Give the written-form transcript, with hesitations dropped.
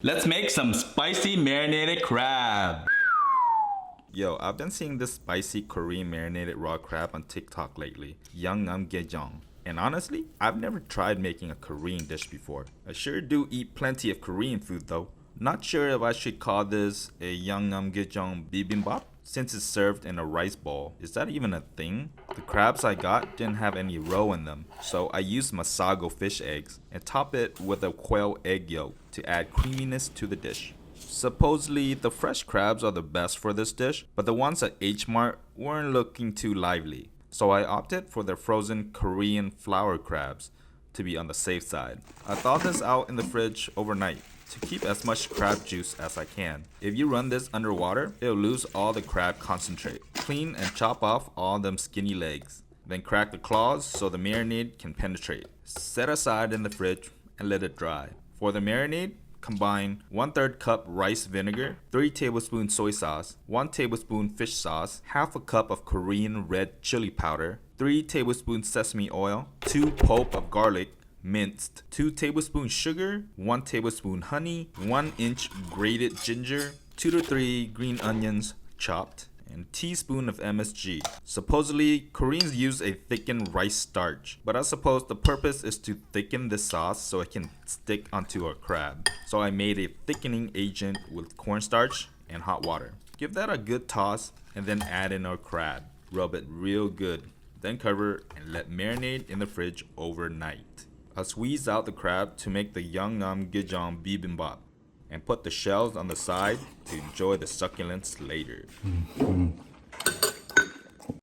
Let's make some spicy marinated crab. Yo, I've been seeing this spicy Korean marinated raw crab on TikTok lately, Yangnyeom-gejang. And honestly, I've never tried making a Korean dish before. I sure do eat plenty of Korean food though. Not sure if I should call this a Yangnyeom-gejang bibimbap since it's served in a rice bowl. Is that even a thing? The crabs I got didn't have any roe in them, so I used massago fish eggs and top it with a quail egg yolk to add creaminess to the dish. Supposedly, the fresh crabs are the best for this dish, but the ones at H Mart weren't looking too lively. So I opted for the frozen Korean flower crabs to be on the safe side. I thawed this out in the fridge overnight to keep as much crab juice as I can. If you run this underwater, it'll lose all the crab concentrate. Clean and chop off all them skinny legs. Then crack the claws so the marinade can penetrate. Set aside in the fridge and let it dry. For the marinade, combine 1/3 cup rice vinegar, 3 tablespoons soy sauce, 1 tablespoon fish sauce, half a cup of Korean red chili powder, 3 tablespoons sesame oil, 2 pulp of garlic, minced, 2 tablespoons sugar, 1 tablespoon honey, 1 inch grated ginger, 2 to 3 green onions chopped, and a teaspoon of MSG. Supposedly, Koreans use a thickened rice starch, but I suppose the purpose is to thicken the sauce so it can stick onto a crab. So I made a thickening agent with cornstarch and hot water. Give that a good toss and then add in our crab. Rub it real good, then cover and let marinate in the fridge overnight. I squeeze out the crab to make the Yangnyeom-gejang bibimbap and put the shells on the side to enjoy the succulence later.